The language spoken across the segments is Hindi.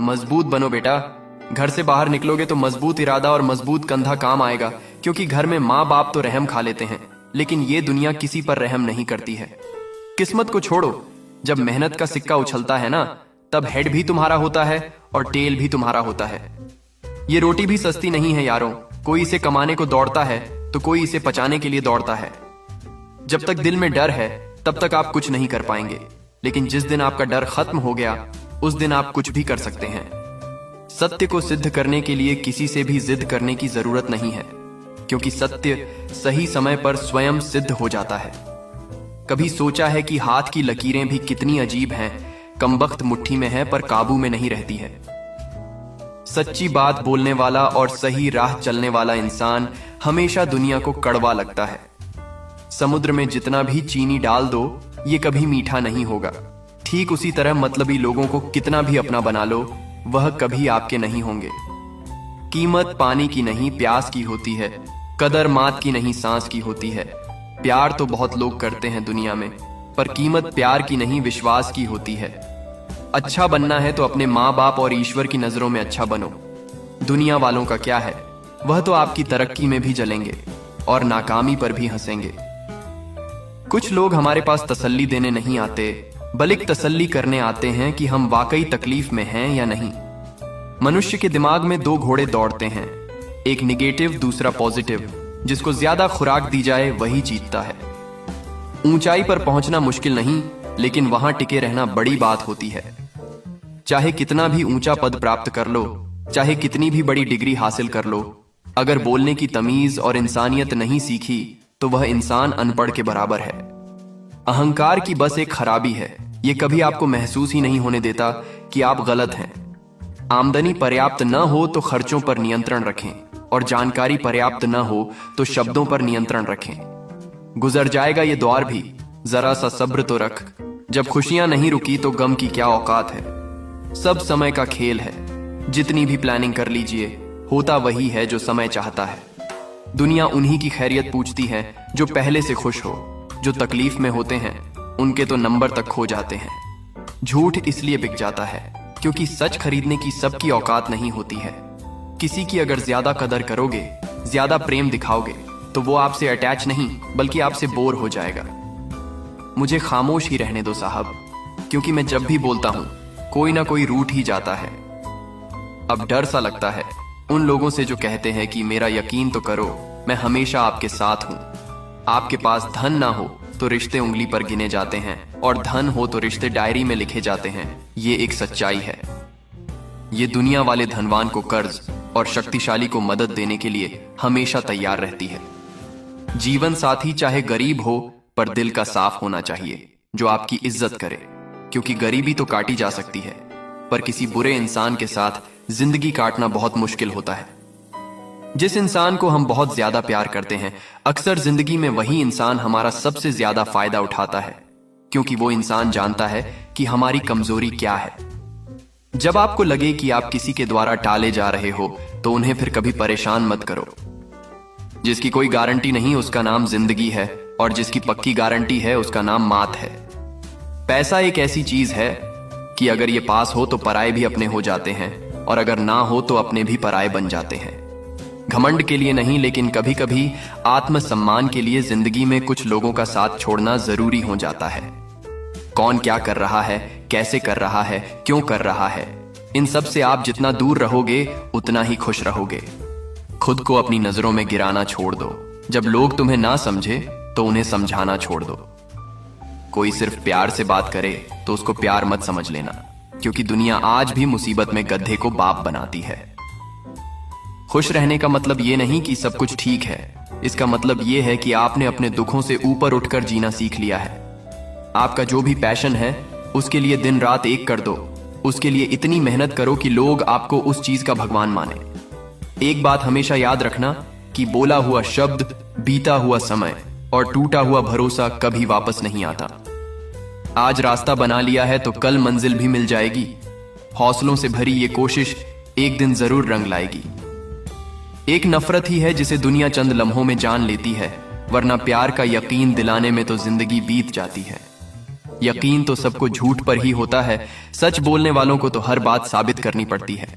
मजबूत बनो बेटा। घर से बाहर निकलोगे तो मजबूत इरादा और मजबूत कंधा काम आएगा, क्योंकि घर में माँ बाप तो रहम खा लेते हैं, लेकिन ये दुनिया किसी पर रहम नहीं करती है। किस्मत को छोड़ो, जब मेहनत का सिक्का उछलता है ना, तब हेड भी तुम्हारा होता है और टेल भी तुम्हारा होता है। ये रोटी भी सस्ती नहीं है यारों, कोई इसे कमाने को दौड़ता है तो कोई इसे पचाने के लिए दौड़ता है। जब तक दिल में डर है तब तक आप कुछ नहीं कर पाएंगे, लेकिन जिस दिन आपका डर खत्म हो गया उस दिन आप कुछ भी कर सकते हैं। सत्य को सिद्ध करने के लिए किसी से भी जिद करने की जरूरत नहीं है, क्योंकि सत्य सही समय पर स्वयं सिद्ध हो जाता है। कभी सोचा है कि हाथ की लकीरें भी कितनी अजीब हैं, कमबख्त मुट्ठी में है पर काबू में नहीं रहती है। सच्ची बात बोलने वाला और सही राह चलने वाला इंसान हमेशा दुनिया को कड़वा लगता है। समुद्र में जितना भी चीनी डाल दो ये कभी मीठा नहीं होगा। ठीक उसी तरह मतलबी लोगों को कितना भी अपना बना लो, वह कभी आपके नहीं होंगे। कीमत पानी की नहीं प्यास की होती है, कदर मात की नहीं सांस की होती है। प्यार तो बहुत लोग करते हैं दुनिया में, पर कीमत प्यार की नहीं विश्वास की होती है। अच्छा बनना है तो अपने माँ बाप और ईश्वर की नजरों में अच्छा बनो। दुनिया वालों का क्या है, वह तो आपकी तरक्की में भी जलेंगे और नाकामी पर भी हंसेंगे। कुछ लोग हमारे पास तसल्ली देने नहीं आते, बल्कि तसल्ली करने आते हैं कि हम वाकई तकलीफ में हैं या नहीं। मनुष्य के दिमाग में दो घोड़े दौड़ते हैं, एक निगेटिव दूसरा पॉजिटिव। जिसको ज्यादा खुराक दी जाए वही जीतता है। ऊंचाई पर पहुंचना मुश्किल नहीं, लेकिन वहां टिके रहना बड़ी बात होती है। चाहे कितना भी ऊंचा पद प्राप्त कर लो, चाहे कितनी भी बड़ी डिग्री हासिल कर लो, अगर बोलने की तमीज और इंसानियत नहीं सीखी तो वह इंसान अनपढ़ के बराबर है। अहंकार की बस एक खराबी है, ये कभी आपको महसूस ही नहीं होने देता कि आप गलत हैं। आमदनी पर्याप्त न हो तो खर्चों पर नियंत्रण रखें, और जानकारी पर्याप्त न हो तो शब्दों पर नियंत्रण रखें। गुजर जाएगा ये दौर भी, जरा सा सब्र तो रख। जब खुशियां नहीं रुकी तो गम की क्या औकात है। सब समय का खेल है, जितनी भी प्लानिंग कर लीजिए, होता वही है जो समय चाहता है। दुनिया उन्हीं की खैरियत पूछती है जो पहले से खुश हो। जो तकलीफ में होते हैं उनके तो नंबर तक खो जाते हैं। झूठ इसलिए बिक जाता है क्योंकि सच खरीदने की सबकी औकात नहीं होती है। किसी की अगर ज्यादा कदर करोगे, ज्यादा प्रेम दिखाओगे, तो वो आपसे अटैच नहीं बल्कि आपसे बोर हो जाएगा। मुझे खामोश ही रहने दो साहब, क्योंकि मैं जब भी बोलता हूं कोई ना कोई रूठ ही जाता है। अब डर सा लगता है उन लोगों से जो कहते हैं कि मेरा यकीन तो करो, मैं हमेशा आपके साथ हूं। आपके पास धन ना हो तो रिश्ते उंगली पर गिने जाते हैं, और धन हो तो रिश्ते डायरी में लिखे जाते हैं। ये एक सच्चाई है। ये दुनिया वाले धनवान को कर्ज और शक्तिशाली को मदद देने के लिए हमेशा तैयार रहती है। जीवन साथी चाहे गरीब हो पर दिल का साफ होना चाहिए, जो आपकी इज्जत करे, क्योंकि गरीबी तो काटी जा सकती है, पर किसी बुरे इंसान के साथ जिंदगी काटना बहुत मुश्किल होता है। जिस इंसान को हम बहुत ज्यादा प्यार करते हैं, अक्सर जिंदगी में वही इंसान हमारा सबसे ज्यादा फायदा उठाता है, क्योंकि वो इंसान जानता है कि हमारी कमजोरी क्या है। जब आपको लगे कि आप किसी के द्वारा टाले जा रहे हो तो उन्हें फिर कभी परेशान मत करो। जिसकी कोई गारंटी नहीं उसका नाम जिंदगी है, और जिसकी पक्की गारंटी है उसका नाम मात है। पैसा एक ऐसी चीज है कि अगर ये पास हो तो पराये भी अपने हो जाते हैं, और अगर ना हो तो अपने भी पराये बन जाते हैं। घमंड के लिए नहीं, लेकिन कभी कभी आत्मसम्मान के लिए जिंदगी में कुछ लोगों का साथ छोड़ना जरूरी हो जाता है। कौन क्या कर रहा है, कैसे कर रहा है, क्यों कर रहा है, इन सब से आप जितना दूर रहोगे उतना ही खुश रहोगे। खुद को अपनी नजरों में गिराना छोड़ दो। जब लोग तुम्हें ना समझे तो उन्हें समझाना छोड़ दो। कोई सिर्फ प्यार से बात करे तो उसको प्यार मत समझ लेना, क्योंकि दुनिया आज भी मुसीबत में गधे को बाप बनाती है। खुश रहने का मतलब ये नहीं कि सब कुछ ठीक है, इसका मतलब ये है कि आपने अपने दुखों से ऊपर उठकर जीना सीख लिया है। आपका जो भी पैशन है उसके लिए दिन रात एक कर दो। उसके लिए इतनी मेहनत करो कि लोग आपको उस चीज का भगवान माने। एक बात हमेशा याद रखना कि बोला हुआ शब्द, बीता हुआ समय और टूटा हुआ भरोसा कभी वापस नहीं आता। आज रास्ता बना लिया है तो कल मंजिल भी मिल जाएगी। हौसलों से भरी ये कोशिश एक दिन जरूर रंग लाएगी। एक नफरत ही है जिसे दुनिया चंद लम्हों में जान लेती है, वरना प्यार का यकीन दिलाने में तो जिंदगी बीत जाती है। यकीन तो सबको झूठ पर ही होता है, सच बोलने वालों को तो हर बात साबित करनी पड़ती है।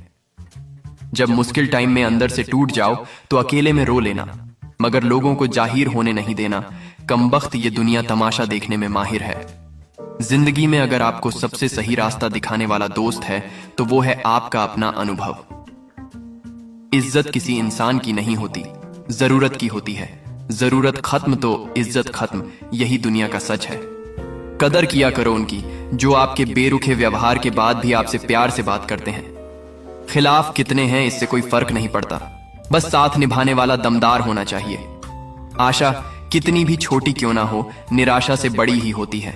जब मुश्किल टाइम में अंदर से टूट जाओ तो अकेले में रो लेना, मगर लोगों को जाहिर होने नहीं देना। कमबख्त ये दुनिया तमाशा देखने में माहिर है। जिंदगी में अगर आपको सबसे सही रास्ता दिखाने वाला दोस्त है तो वो है आपका अपना अनुभव। इज्जत किसी इंसान की नहीं होती, जरूरत की होती है। जरूरत खत्म तो इज्जत खत्म, यही दुनिया का सच है। कदर किया करो उनकी जो आपके बेरुखे व्यवहार के बाद भी आपसे प्यार से बात करते हैं। खिलाफ कितने हैं इससे कोई फर्क नहीं पड़ता, बस साथ निभाने वाला दमदार होना चाहिए। आशा कितनी भी छोटी क्यों ना हो, निराशा से बड़ी ही होती है।